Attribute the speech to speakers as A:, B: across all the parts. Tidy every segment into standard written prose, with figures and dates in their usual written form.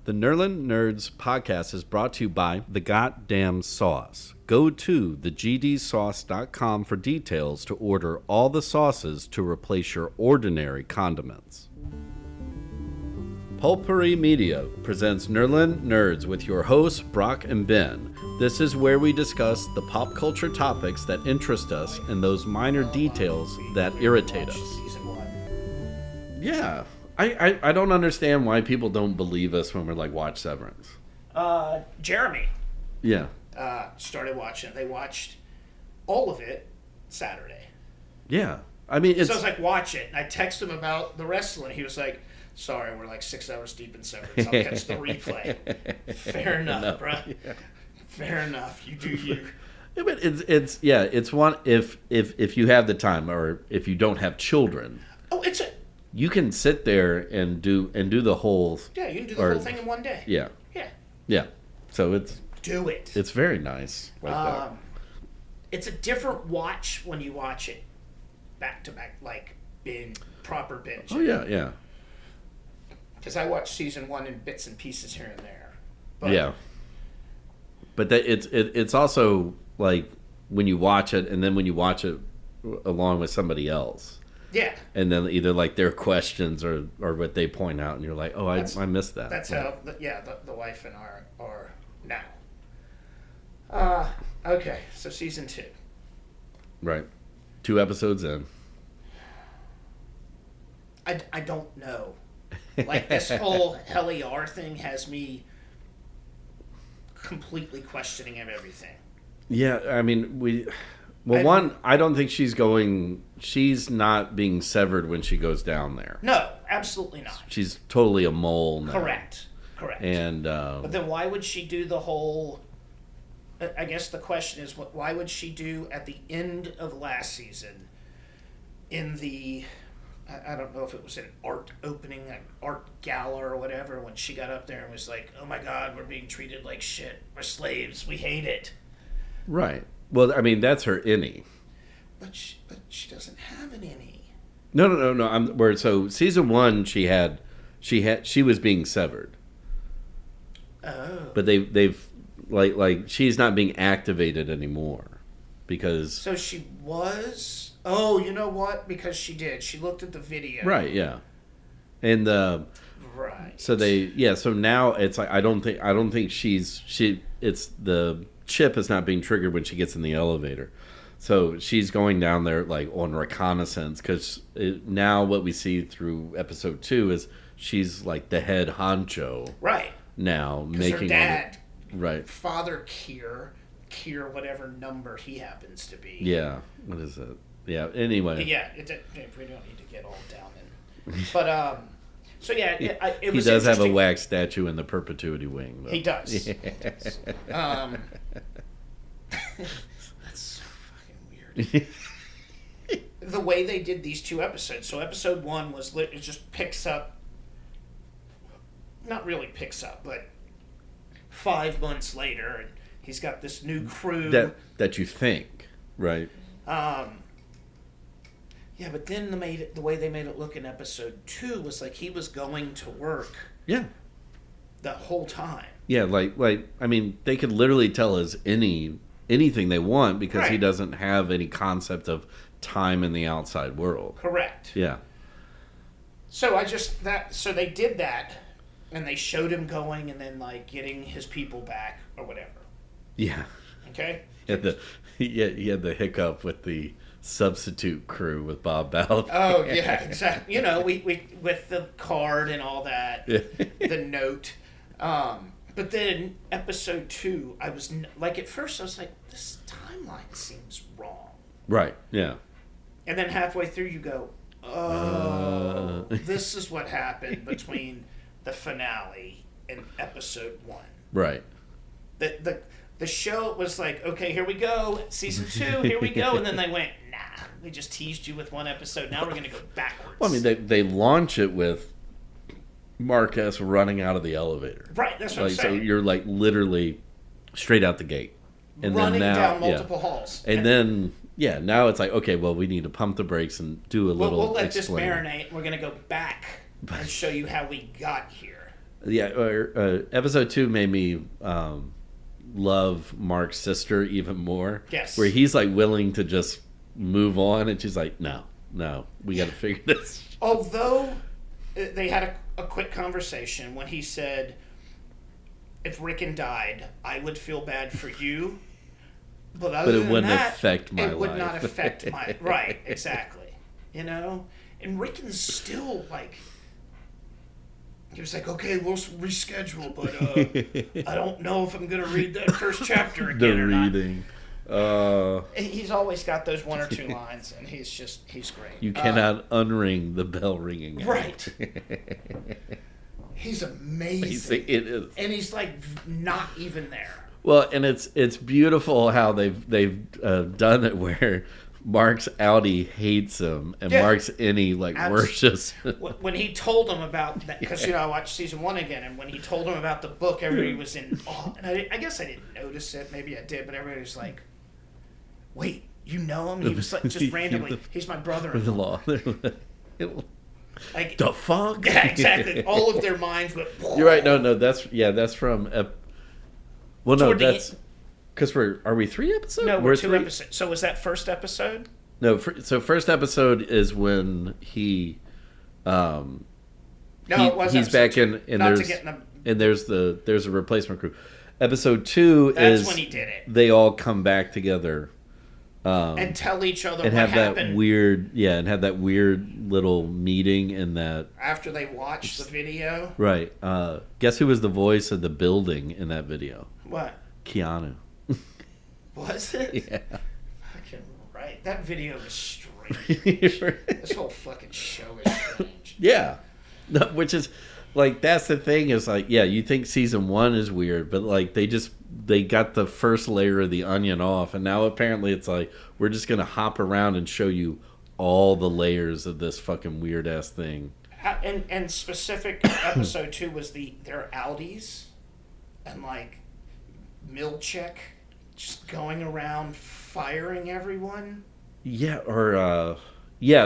A: The Nerlin Nerds podcast is brought to you by The Goddamn Sauce. Go to thegdsauce.com for details to order all the sauces to replace your ordinary condiments. Pulpery Media presents Nerlin Nerds with your hosts, Brock and Ben. This is where we discuss the pop culture topics that interest us and those minor details that irritate us. Yeah. I don't understand why people don't believe us when we're like, watch Severance.
B: Jeremy.
A: Yeah.
B: Started watching it. They watched all of it Saturday.
A: Yeah. I mean, it's...
B: So I was like, watch it. And I texted him about the wrestling. He was like, sorry, we're like 6 hours deep in Severance. I'll catch the replay. Fair enough, bro. Yeah. Fair enough. You do you.
A: Yeah, but it's one, if you have the time or if you don't have children.
B: Oh, it's a...
A: You can sit there and do the whole...
B: Yeah, you can do the whole thing in one day.
A: Yeah.
B: Yeah.
A: Yeah. So it's...
B: Do it.
A: It's very nice like that.
B: It's a different watch when you watch it back to back, like proper binge.
A: Oh, yeah, yeah.
B: Because I watched season 1 in bits and pieces here and there. But,
A: yeah. But it's also like when you watch it and then when you watch it along with somebody else.
B: Yeah.
A: And then either like their questions or what they point out and you're like, oh, I missed that.
B: That's how, the wife and I are now. Okay, so season 2.
A: Right. 2 episodes in.
B: I don't know. Like this whole Heliar thing has me completely questioning everything.
A: Yeah, I mean, I don't think she's not being severed when she goes down there.
B: No, absolutely not.
A: She's totally a mole now.
B: Correct.
A: And
B: but then why would she do the whole... I guess the question is, why would she do at the end of last season in the... I don't know if it was an art opening, an art gala or whatever, when she got up there and was like, oh my God, we're being treated like shit. We're slaves. We hate it.
A: Right. Well, I mean, that's her innie.
B: But she doesn't have an innie.
A: No. So season 1, she was being severed.
B: Oh.
A: But they've like she's not being activated anymore because. So
B: she was. Oh, you know what? Because she did. She looked at the video.
A: Right. Yeah. And
B: right.
A: So So now it's like I don't think it's the chip is not being triggered when she gets in the elevator. So she's going down there like on reconnaissance because now what we see through episode 2 is she's like the head honcho.
B: Right.
A: Now making
B: her dad.
A: Right.
B: Father Kier, whatever number he happens to be.
A: Yeah. What is it? Yeah. Anyway.
B: Yeah. We don't need to get all down in. But so yeah, it was.
A: He does have a wax statue in the perpetuity wing. Though.
B: He does.
A: Yes.
B: That's so fucking weird. The way they did these 2 episodes. So episode 1 was it just picks up. Not really picks up, but 5 months later, and he's got this new crew
A: that you think, right?
B: Yeah, but then the way they made it look in episode 2 was like he was going to work.
A: Yeah.
B: The whole time.
A: Yeah, like I mean, they could literally tell us anything they want because
B: right.
A: He doesn't have any concept of time in the outside world.
B: Correct.
A: Yeah.
B: So so they did that, and they showed him going and then like getting his people back or whatever.
A: Yeah.
B: Okay.
A: He had the hiccup with the substitute crew with Bob Ballard.
B: Oh yeah, exactly. You know, we with the card and all that, the note. But then episode 2, I was like, at first I was like, this timeline seems wrong.
A: Right. Yeah.
B: And then halfway through, you go, oh, this is what happened between the finale and episode 1.
A: Right.
B: The show was like, okay, here we go, season 2, here we go, and then they went, nah, we just teased you with 1 episode. Now we're going to go backwards.
A: Well, I mean, they launch it with Marcus running out of the elevator.
B: Right, that's what I'm saying.
A: So you're like literally straight out the gate. And
B: running
A: then
B: down multiple halls.
A: And then, now it's like, okay, well, we need to pump the brakes and do a little
B: We'll let
A: explain.
B: this marinate. We're going to go back and show you how we got here.
A: Yeah, episode 2 made me love Mark's sister even more.
B: Yes.
A: Where he's like willing to just move on, and she's like, no, we got to figure this.
B: Although they had a quick conversation when he said, if Rickon died, I would feel bad for you. But
A: it wouldn't affect my life.
B: It would not affect my... Right, exactly. You know? And Rickon's still like... He was like, okay, we'll reschedule, but I don't know if I'm going to read that first chapter again or
A: reading.
B: He's always got those one or two lines, and he's great.
A: You cannot unring the bell ringing out.
B: Right. He's amazing.
A: It is.
B: And he's like not even there.
A: Well, and it's beautiful how they've done it where Mark's outie hates him and Mark's innie worships.
B: When he told him about that, because I watched season 1 again, and when he told him about the book, everybody was in awe. And I guess I didn't notice it. Maybe I did, but everybody was like, "Wait, you know him?" He was like, just randomly, "He's my brother-in-law." Like
A: the fuck?
B: Yeah, exactly. All of their minds went. Whoa.
A: You're right. No, that's from. Well, no, that's because are we 3 episodes?
B: No, we're 2 episodes. So was that first episode?
A: No, so first episode is when he.
B: No, it was.
A: He's back in, and there's a replacement crew. Episode 2
B: that's
A: is
B: when he did it.
A: They all come back together.
B: And tell each other
A: and
B: what
A: have
B: happened.
A: Have that weird little meeting in that
B: after they watched the video.
A: Right. Guess who was the voice of the building in that video?
B: What?
A: Keanu.
B: Was it?
A: Yeah.
B: Fucking right. That video was strange. This whole fucking show is strange.
A: Yeah. No, which is like that's the thing is like you think season 1 is weird, but like they got the first layer of the onion off, and now apparently it's like we're just gonna hop around and show you all the layers of this fucking weird ass thing.
B: And specific episode 2 was their Audis and like Milchek just going around firing everyone.
A: Yeah, or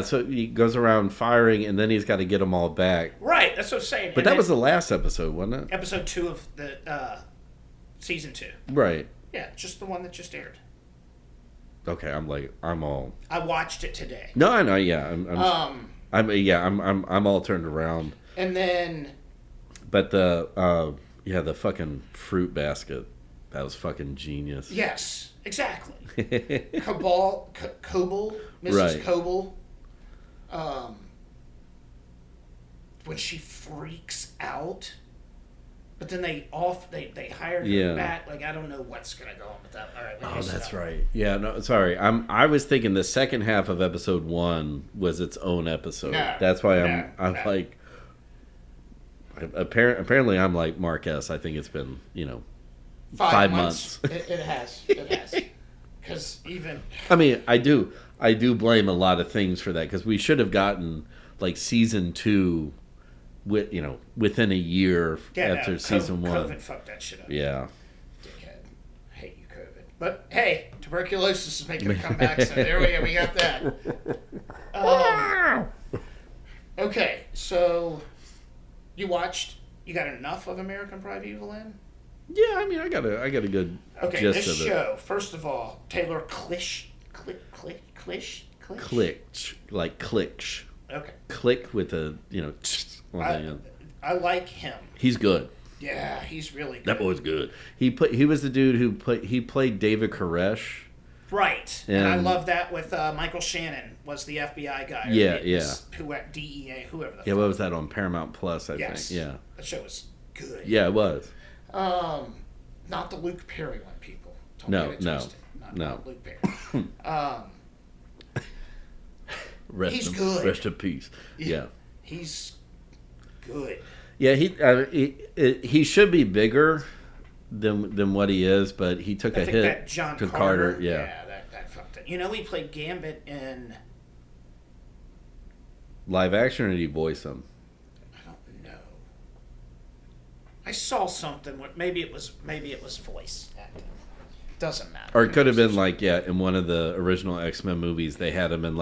A: so he goes around firing, and then he's got to get them all back.
B: Right, that's what I'm saying.
A: But that was the last episode, wasn't it?
B: Episode 2 of the season 2.
A: Right.
B: Yeah, just the one that just aired.
A: Okay, I'm all.
B: I watched it today.
A: No, I know. Yeah, I'm all turned around.
B: And then.
A: But the fucking fruit basket, that was fucking genius.
B: Yes, exactly. Coble, Mrs.
A: Right.
B: Coble. When she freaks out, but then they hired her back. Like I don't know what's gonna go on with that. All right.
A: That's right. Yeah. No, sorry. I was thinking the second half of episode 1 was its own episode.
B: No,
A: that's why I'm like. Apparently, I'm like Mark S. I think it's been 5 months.
B: It has. Because even.
A: I mean, I do blame a lot of things for that because we should have gotten like season 2 within a year after season 1.
B: COVID fucked that shit up.
A: Yeah.
B: Dickhead. I hate you, COVID. But hey, tuberculosis is making a comeback, so there we got that. Okay, so you got enough of American Pride Evil in?
A: Yeah, I mean, I got a good gist
B: this
A: of it.
B: show, first of all, Taylor Klisch.
A: Click, like clicks.
B: Okay.
A: Click with a
B: I like him.
A: He's good.
B: Yeah, he's really good.
A: That boy's good. He was the dude who played David Koresh.
B: Right, and I love that with Michael Shannon was the FBI guy. Who at DEA, whoever the fuck.
A: Yeah, what was that on Paramount Plus? I think. Yeah,
B: that show was good.
A: Yeah, it was.
B: Not the Luke Perry one, people. Don't
A: No,
B: get it
A: no,
B: twisted.
A: no.
B: Not Luke Perry. He's good.
A: Rest in peace. Yeah.
B: He's good.
A: Yeah, he should be bigger than what he is, but he took a hit
B: that John
A: to Carter. Yeah,
B: that fucked it. He played Gambit in
A: live action, or did he voice him?
B: I don't know. I saw something. Maybe it was voice acting. Doesn't matter.
A: Or it could have been in one of the original X-Men movies. They had him in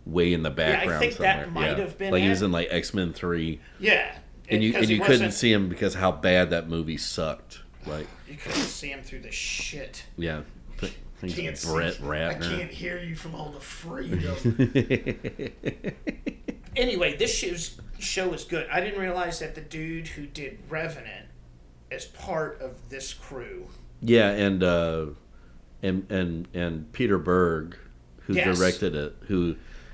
A: way in the background.
B: I think
A: somewhere.
B: that might have been
A: he was in X-Men 3.
B: Yeah,
A: And you
B: 'cause he
A: couldn't
B: wasn't-
A: see him because how bad that movie sucked. Like,
B: You couldn't see him through the shit.
A: yeah.
B: Can't
A: He's
B: see-
A: Brett
B: I
A: Ratner.
B: can't hear you from all the freedom. Anyway, this show is good. I didn't realize that the dude who did Revenant is part of this crew.
A: Yeah, and Peter Berg, who
B: Yes.
A: directed it,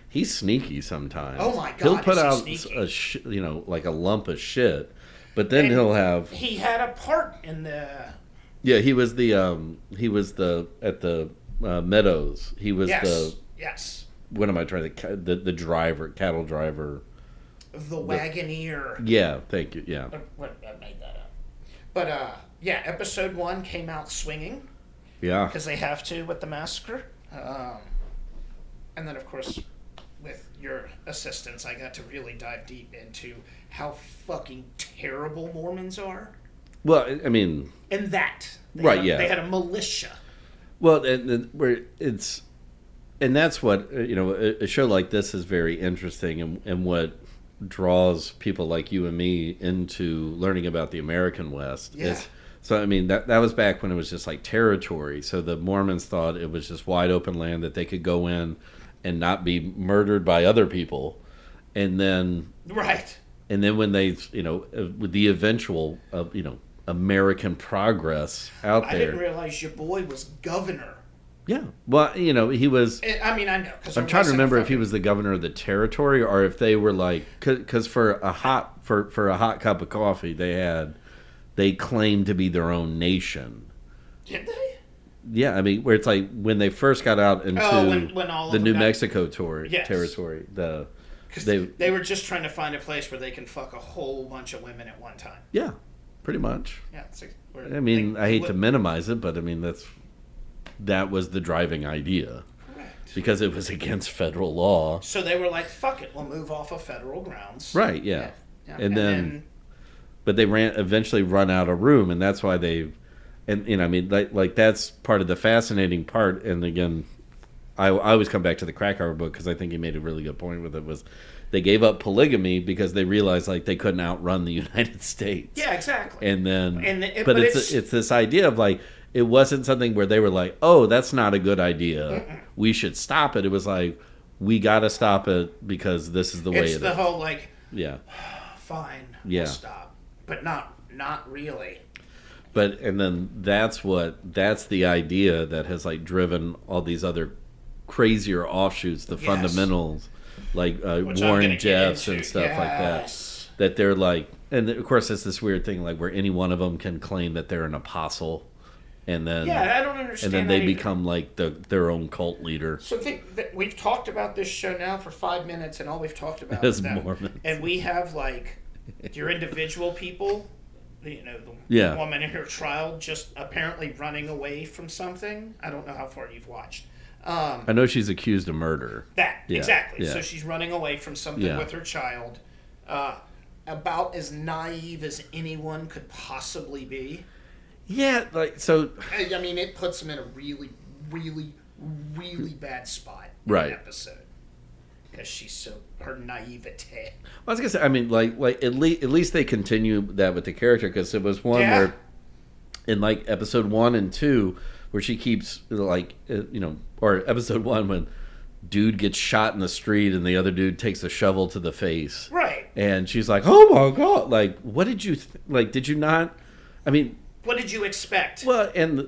A: he's sneaky sometimes.
B: Oh my God,
A: he'll put
B: is he
A: out
B: sneaky.
A: like a lump of shit, but then
B: And
A: he'll have.
B: He had a part in the.
A: Yeah, he was the at the Meadows. He was
B: Yes.
A: What am I trying to? The driver, cattle driver.
B: The Wagoneer.
A: Yeah, thank you. Yeah.
B: What, I made that up. But yeah, episode 1 came out swinging
A: Yeah.
B: because they have to with the massacre, and then of course with your assistance, I got to really dive deep into how fucking terrible Mormons are.
A: Well, I mean,
B: And that
A: Right, yeah.
B: they had a militia.
A: well, and that's what a show like this is very interesting, and what draws people like you and me into learning about the American West.
B: Yeah.
A: So I mean that was back when it was just like territory. So the Mormons thought it was just wide open land that they could go in and not be murdered by other people, and then
B: Right.
A: when they with the eventual American progress out
B: I
A: there.
B: didn't realize your boy was governor.
A: Yeah. Well, he was.
B: I mean, I know.
A: I'm trying to remember if he was the governor of the territory or if they were like, because for a hot cup of coffee they claimed to be their own nation.
B: Did they?
A: Yeah, I mean, where it's like when they first got out into
B: when all of
A: the
B: them
A: New
B: got-
A: Mexico
B: Yes.
A: territory,
B: Because they were just trying to find a place where they can fuck a whole bunch of women at one time.
A: yeah, pretty much.
B: Yeah. It's like,
A: I mean, I hate to minimize it, but I mean that was the driving idea.
B: Correct.
A: Because it was against federal law.
B: So they were like, fuck it, we'll move off of federal grounds.
A: Right, yeah.
B: Yeah.
A: And then but they eventually run out of room, and that's why I mean, like that's part of the fascinating part. And again, I always come back to the Krakauer book because I think he made a really good point with it. Was they gave up polygamy because they realized like they couldn't outrun the United States.
B: Yeah, exactly.
A: And then,
B: but
A: it's this idea of like it wasn't something where they were like, oh, that's not a good idea. We should stop it. It was like we got to stop it because this is the way it is.
B: It's the whole like,
A: yeah.
B: Fine,
A: Yeah.
B: we'll stop, but not really.
A: But and then that's the idea that has like driven all these other crazier offshoots, the fundamentals, like
B: Which I'm gonna
A: Warren
B: get
A: Jeffs
B: into.
A: and stuff like that.
B: Yes.
A: That they're like, and of course it's this weird thing like where any one of them can claim that they're an apostle, and then
B: Yeah, I don't understand.
A: and then they
B: that either.
A: become like their own cult leader.
B: So think that we've talked about this show now for 5 minutes, and all we've talked about
A: Is
B: is that.
A: Mormons.
B: And we have like your individual people, the
A: Yeah.
B: woman and her child just apparently running away from something. I don't know how far you've watched.
A: I know she's accused of murder.
B: That
A: Yeah,
B: exactly.
A: yeah.
B: So she's running away from something
A: Yeah.
B: with her child. About as naive as anyone could possibly be.
A: Yeah, like so.
B: I mean, it puts them in a really, really, really bad spot in
A: Right.
B: an episode because she's so her naivete.
A: I was gonna say, I mean, like at least they continue that with the character because it was one
B: Yeah.
A: where, in like episode 1 and 2, where she keeps like or episode 1 when dude gets shot in the street and the other dude takes a shovel to the face,
B: Right.
A: and she's like, oh my god, like what did you like? Did you not? I mean,
B: What did you expect?
A: well, and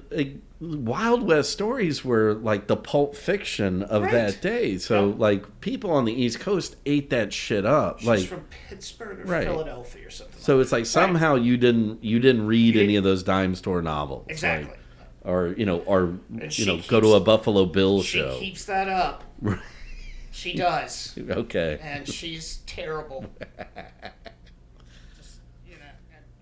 A: Wild West stories were like the Pulp Fiction of
B: Right.
A: that day. So
B: Yeah.
A: like people on the East Coast ate that shit up.
B: She's
A: like
B: from Pittsburgh or
A: Right.
B: Philadelphia or something.
A: so
B: like
A: it's like
B: that.
A: somehow you didn't read any of those dime store novels.
B: Exactly.
A: Like, or
B: she
A: go
B: keeps-
A: to a Buffalo Bill
B: She
A: show.
B: keeps that up. She does.
A: Okay.
B: And she's terrible. Just,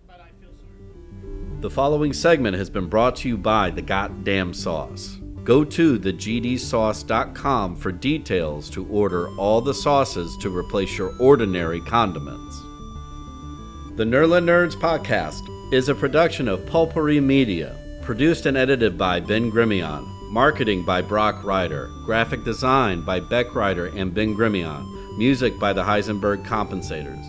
B: but I feel sorry.
A: The following segment has been brought to you by The Goddamn Sauce. Go to thegdsauce.com for details to order all the sauces to replace your ordinary condiments. The Nerla Nerds podcast is a production of Pulpery Media, produced and edited by Ben Grimion, marketing by Brock Ryder, graphic design by Beck Ryder and Ben Grimion, music by the Heisenberg Compensators.